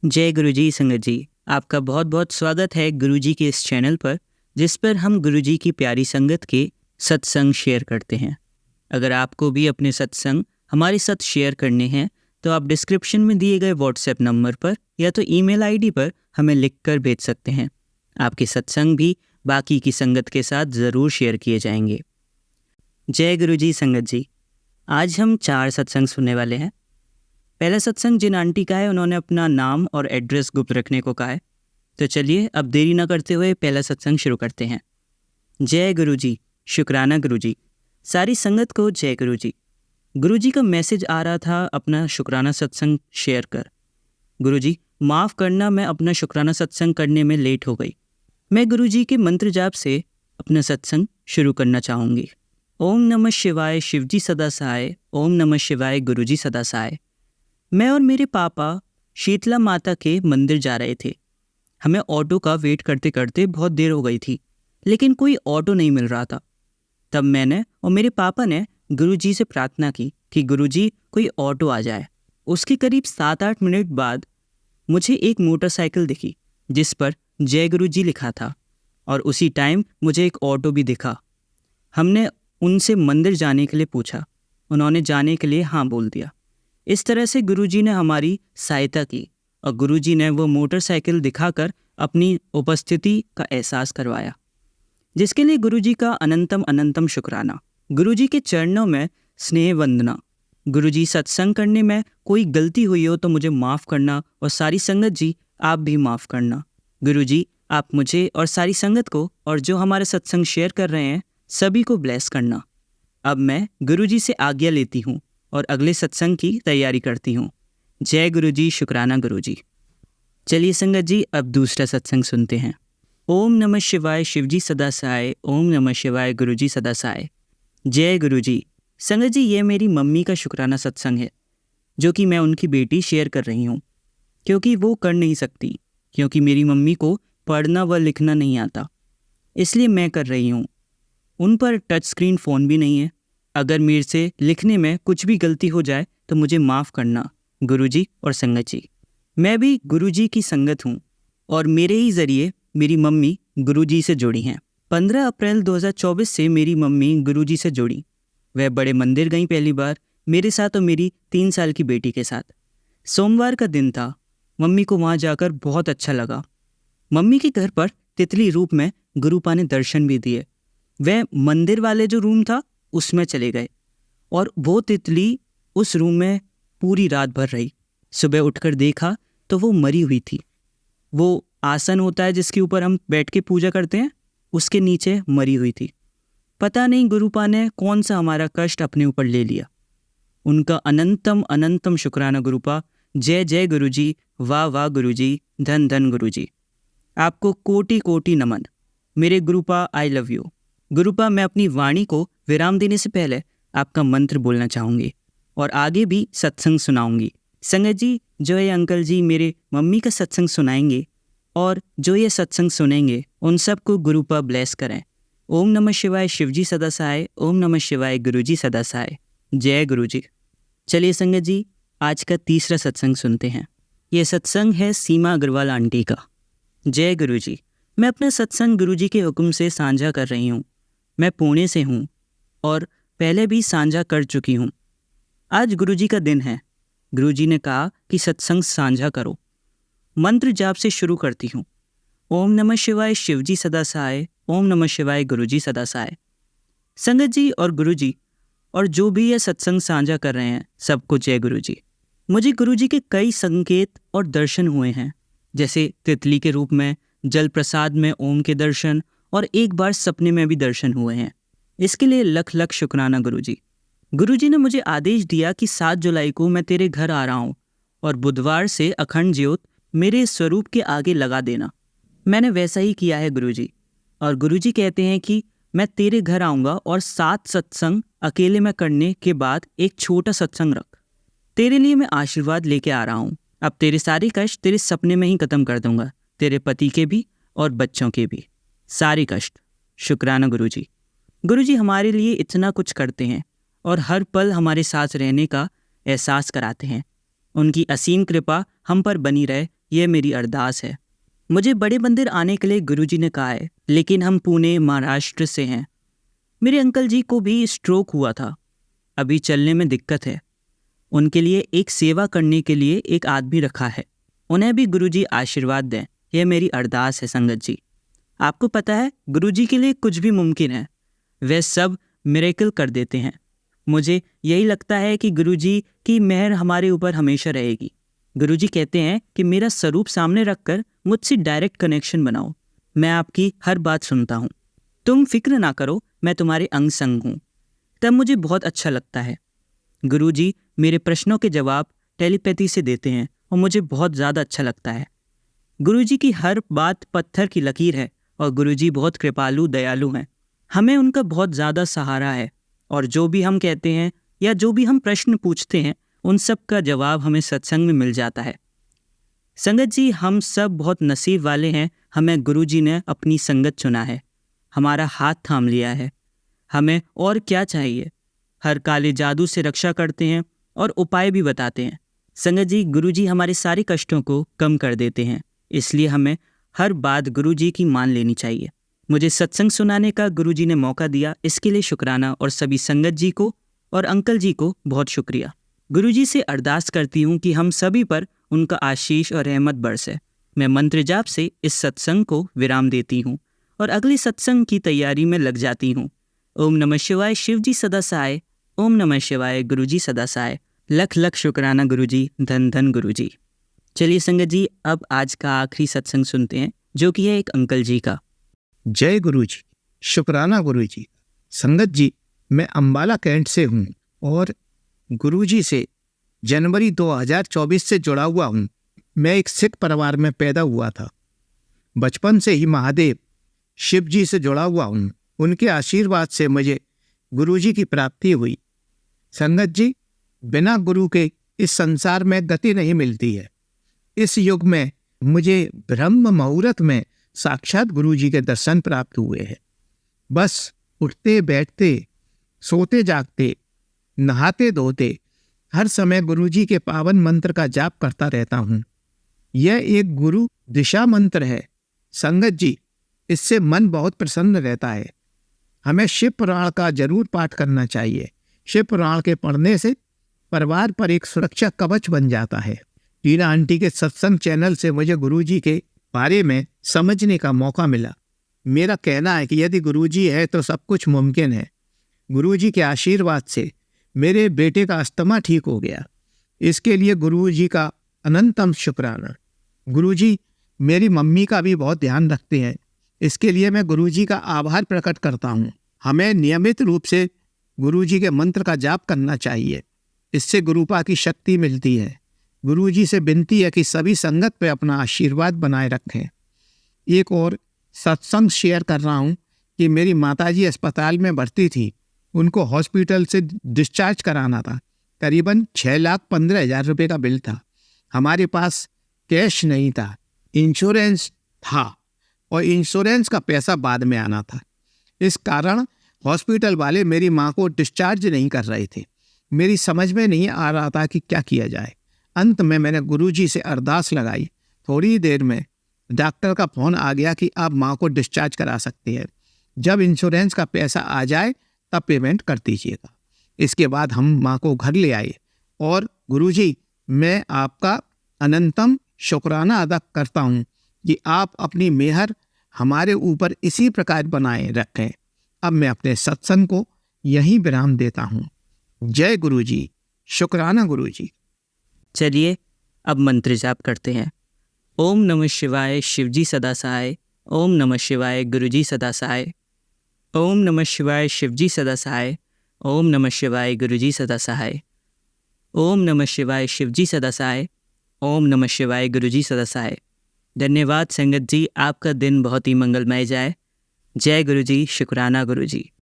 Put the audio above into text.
जय गुरु जी संगत जी, आपका बहुत बहुत स्वागत है गुरु जी के इस चैनल पर, जिस पर हम गुरु जी की प्यारी संगत के सत्संग शेयर करते हैं। अगर आपको भी अपने सत्संग हमारे साथ शेयर करने हैं तो आप डिस्क्रिप्शन में दिए गए व्हाट्सएप नंबर पर या तो ईमेल आईडी पर हमें लिखकर भेज सकते हैं। आपके सत्संग भी बाकी की संगत के साथ ज़रूर शेयर किए जाएंगे। जय गुरु जी संगत जी, आज हम 4 सत्संग सुनने वाले हैं। पहला सत्संग जिन आंटी का है उन्होंने अपना नाम और एड्रेस गुप्त रखने को कहा है, तो चलिए अब देरी न करते हुए पहला सत्संग शुरू करते हैं। जय गुरु जी, शुक्राना गुरु जी, सारी संगत को जय गुरु जी। गुरु जी का मैसेज आ रहा था अपना शुक्राना सत्संग शेयर कर। गुरु जी माफ़ करना, मैं अपना शुक्राना सत्संग करने में लेट हो गई। मैं गुरु जी के मंत्र जाप से अपना सत्संग शुरू करना चाहूँगी। ओम नमः शिवाय, शिवजी सदा सहाय। ओम नमः शिवाय, गुरु जी सदा सहाय। मैं और मेरे पापा शीतला माता के मंदिर जा रहे थे। हमें ऑटो का वेट करते करते बहुत देर हो गई थी, लेकिन कोई ऑटो नहीं मिल रहा था। तब मैंने और मेरे पापा ने गुरुजी से प्रार्थना की कि गुरुजी कोई ऑटो आ जाए। उसके करीब 7-8 मिनट बाद मुझे एक मोटरसाइकिल दिखी जिस पर जय गुरुजी लिखा था, और उसी टाइम मुझे एक ऑटो भी दिखा। हमने उनसे मंदिर जाने के लिए पूछा, उन्होंने जाने के लिए हाँ बोल दिया। इस तरह से गुरुजी ने हमारी सहायता की और गुरुजी ने वो मोटरसाइकिल दिखाकर अपनी उपस्थिति का एहसास करवाया, जिसके लिए गुरुजी का अनंतम अनंतम शुक्राना। गुरुजी के चरणों में स्नेह वंदना। गुरुजी सत्संग करने में कोई गलती हुई हो तो मुझे माफ़ करना, और सारी संगत जी आप भी माफ़ करना। गुरुजी आप मुझे और सारी संगत को और जो हमारे सत्संग शेयर कर रहे हैं सभी को ब्लेस करना। अब मैं गुरुजी से आज्ञा लेती हूँ और अगले सत्संग की तैयारी करती हूँ। जय गुरु जी, शुक्राना गुरु जी। चलिए संगत जी अब दूसरा सत्संग सुनते हैं। ओम नमः शिवाय, शिवजी सदा सहाय। ओम नमः शिवाय, गुरु जी सदा सहाय। जय गुरु जी संगत जी, ये मेरी मम्मी का शुक्राना सत्संग है, जो कि मैं उनकी बेटी शेयर कर रही हूँ, क्योंकि वो कर नहीं सकती, क्योंकि मेरी मम्मी को पढ़ना व लिखना नहीं आता, इसलिए मैं कर रही हूँ। उन पर टच स्क्रीन फ़ोन भी नहीं है। अगर मेरे से लिखने में कुछ भी गलती हो जाए तो मुझे माफ़ करना गुरुजी और संगत जी। मैं भी गुरुजी की संगत हूँ और मेरे ही ज़रिए मेरी मम्मी गुरुजी से जुड़ी हैं। 15 अप्रैल 2024 से मेरी मम्मी गुरुजी से जुड़ी। वह बड़े मंदिर गई पहली बार, मेरे साथ और मेरी 3 साल की बेटी के साथ। सोमवार का दिन था। मम्मी को वहाँ जाकर बहुत अच्छा लगा। मम्मी के घर पर तितली रूप में गुरुपा ने दर्शन भी दिए। वह मंदिर वाले जो रूम था उसमें चले गए और वो तितली उस रूम में पूरी रात भर रही। सुबह उठकर देखा तो वो मरी हुई थी। वो आसन होता है जिसके ऊपर हम बैठ के पूजा करते हैं, उसके नीचे मरी हुई थी। पता नहीं गुरुपा ने कौन सा हमारा कष्ट अपने ऊपर ले लिया। उनका अनंतम अनंतम शुक्राना गुरुपा। जय जय गुरुजी, वाह वाह गुरुजी, धन धन गुरुजी। आपको कोटि कोटि नमन। मेरे गुरुपा, आई लव यू। गुरुपा, मैं अपनी वाणी को विराम देने से पहले आपका मंत्र बोलना चाहूँगी और आगे भी सत्संग सुनाऊंगी। संगत जी, जो ये अंकल जी मेरे मम्मी का सत्संग सुनाएंगे और जो ये सत्संग सुनेंगे उन सबको गुरुपा ब्लेस करें। ओम नमः शिवाय, शिवजी सदा सहाय। ओम नमः शिवाय, गुरुजी सदा सहाय। जय गुरुजी। चलिए संगत जी आज का तीसरा सत्संग सुनते हैं। ये सत्संग है सीमा अग्रवाल आंटी का। जय गुरुजी। मैं अपना सत्संग गुरुजी के हुक्म से साझा कर रही हूँ। मैं पुणे से हूँ और पहले भी साझा कर चुकी हूँ। आज गुरुजी का दिन है। गुरुजी ने कहा कि सत्संग साझा करो। मंत्र जाप से शुरू करती हूँ। ओम नमः शिवाय, शिवजी सदा सहाय। ओम नमः शिवाय, गुरुजी सदा सहाय। संगत जी और गुरुजी और जो भी ये सत्संग साझा कर रहे हैं सबको जय गुरुजी। मुझे गुरुजी के कई संकेत और दर्शन हुए हैं, जैसे तितली के रूप में, जल प्रसाद में ओम के दर्शन, और एक बार सपने में भी दर्शन हुए हैं। इसके लिए लख लख शुक्राना गुरुजी। गुरुजी ने मुझे आदेश दिया कि 7 जुलाई को मैं तेरे घर आ रहा हूँ और बुधवार से अखंड ज्योत मेरे स्वरूप के आगे लगा देना। मैंने वैसा ही किया है गुरुजी। और गुरुजी कहते हैं कि मैं तेरे घर आऊँगा और 7 सत्संग अकेले में करने के बाद एक छोटा सत्संग रख। तेरे लिए मैं आशीर्वाद लेके आ रहा हूँ। अब तेरे सारे कष्ट तेरे सपने में ही ख़त्म कर दूंगा, तेरे पति के भी और बच्चों के भी, सारे कष्ट। शुक्राना गुरुजी। गुरुजी हमारे लिए इतना कुछ करते हैं और हर पल हमारे साथ रहने का एहसास कराते हैं। उनकी असीम कृपा हम पर बनी रहे। ये मेरी अरदास है। मुझे बड़े मंदिर आने के लिए गुरुजी ने कहा है, लेकिन हम पुणे महाराष्ट्र से हैं। मेरे अंकल जी को भी स्ट्रोक हुआ था, अभी चलने में दिक्कत है। उनके लिए एक सेवा करने के लिए एक आदमी रखा है। उन्हें भी गुरुजी आशीर्वाद दें, यह मेरी अरदास है संगत जी। आपको पता है गुरुजी के लिए कुछ भी मुमकिन है, वे सब मिरेकल कर देते हैं। मुझे यही लगता है कि गुरुजी की मेहर हमारे ऊपर हमेशा रहेगी। गुरुजी कहते हैं कि मेरा स्वरूप सामने रखकर मुझसे डायरेक्ट कनेक्शन बनाओ, मैं आपकी हर बात सुनता हूँ। तुम फिक्र ना करो, मैं तुम्हारे अंग संग हूँ। तब मुझे बहुत अच्छा लगता है। गुरुजी मेरे प्रश्नों के जवाब टेलीपैथी से देते हैं और मुझे बहुत ज़्यादा अच्छा लगता है। गुरुजी की हर बात पत्थर की लकीर है और गुरुजी बहुत कृपालु दयालु हैं। हमें उनका बहुत ज़्यादा सहारा है और जो भी हम कहते हैं या जो भी हम प्रश्न पूछते हैं उन सब का जवाब हमें सत्संग में मिल जाता है। संगत जी, हम सब बहुत नसीब वाले हैं, हमें गुरुजी ने अपनी संगत चुना है, हमारा हाथ थाम लिया है। हमें और क्या चाहिए। हर काले जादू से रक्षा करते हैं और उपाय भी बताते हैं। संगत जी, गुरुजी हमारे सारे कष्टों को कम कर देते हैं, इसलिए हमें हर बात गुरुजी की मान लेनी चाहिए। मुझे सत्संग सुनाने का गुरुजी ने मौका दिया, इसके लिए शुक्राना, और सभी संगत जी को और अंकल जी को बहुत शुक्रिया। गुरुजी से अरदास करती हूँ कि हम सभी पर उनका आशीष और रहमत बरसे। मैं मंत्र जाप से इस सत्संग को विराम देती हूँ और अगले सत्संग की तैयारी में लग जाती हूँ। ओम नमः शिवाय, शिव जी सदा सहाय। ओम नमः शिवाय, गुरुजी सदा सहाय। लख लख शुक्राना गुरुजी, धन धन गुरुजी। चलिए संगत जी, अब आज का आखिरी सत्संग सुनते हैं, जो कि है एक अंकल जी का। जय गुरुजी, शुक्राना गुरुजी। संगत जी, मैं अंबाला कैंट से हूँ और गुरुजी से जनवरी 2024 से जुड़ा हुआ हूँ। मैं एक सिख परिवार में पैदा हुआ था। बचपन से ही महादेव शिव जी से जुड़ा हुआ हूँ। उनके आशीर्वाद से मुझे गुरुजी की प्राप्ति हुई। संगत जी, बिना गुरु के इस संसार में गति नहीं मिलती है। इस युग में मुझे ब्रह्म मुहूर्त में साक्षात गुरुजी के दर्शन प्राप्त हुए हैं। बस उठते बैठते, सोते जागते, नहाते धोते हर समय गुरुजी के पावन मंत्र का जाप करता रहता हूँ। यह एक गुरु दिशा मंत्र है। संगत जी, इससे मन बहुत प्रसन्न रहता है। हमें शिव पुराण का जरूर पाठ करना चाहिए। शिव पुराण के पढ़ने से परिवार पर एक सुरक्षा कवच बन जाता है। टीना आंटी के सत्संग चैनल से मुझे गुरुजी के बारे में समझने का मौका मिला। मेरा कहना है कि यदि गुरुजी है तो सब कुछ मुमकिन है। गुरुजी के आशीर्वाद से मेरे बेटे का अस्थमा ठीक हो गया। इसके लिए गुरुजी का अनंतम शुक्राना। गुरुजी मेरी मम्मी का भी बहुत ध्यान रखते हैं, इसके लिए मैं गुरुजी का आभार प्रकट करता हूँ। हमें नियमित रूप से गुरुजी के मंत्र का जाप करना चाहिए, इससे गुरुपा की शक्ति मिलती है। गुरुजी से विनती है कि सभी संगत पे अपना आशीर्वाद बनाए रखें। एक और सत्संग शेयर कर रहा हूँ कि मेरी माताजी अस्पताल में भर्ती थी। उनको हॉस्पिटल से डिस्चार्ज कराना था। करीबन 6,15,000 रुपये का बिल था। हमारे पास कैश नहीं था, इंश्योरेंस था और इंश्योरेंस का पैसा बाद में आना था। इस कारण हॉस्पिटल वाले मेरी माँ को डिस्चार्ज नहीं कर रहे थे। मेरी समझ में नहीं आ रहा था कि क्या किया जाए। अंत में मैंने गुरुजी से अरदास लगाई। थोड़ी देर में डॉक्टर का फ़ोन आ गया कि आप माँ को डिस्चार्ज करा सकते हैं, जब इंश्योरेंस का पैसा आ जाए तब पेमेंट कर दीजिएगा। इसके बाद हम माँ को घर ले आए और गुरुजी, मैं आपका अनंतम शुक्राना अदा करता हूँ कि आप अपनी मेहर हमारे ऊपर इसी प्रकार बनाए रखें। अब मैं अपने सत्संग को यहीं विराम देता हूँ। जय गुरुजी, शुक्राना गुरुजी। चलिए अब मंत्र जाप करते हैं। ओम नमः शिवाय, शिवजी सदा सहाय। ओम नमः शिवाय, गुरुजी सदा सहाय। ओम नमः शिवाय, शिवजी सदा सहाय। ओम नमः शिवाय, गुरुजी सदा सहाय। ओम नमः शिवाय, शिवजी सदा सहाय। ओम नमः शिवाय, गुरुजी सदा सहाय। धन्यवाद संगत जी, आपका दिन बहुत ही मंगलमय जाए। जय गुरुजी, शुक्राना गुरुजी।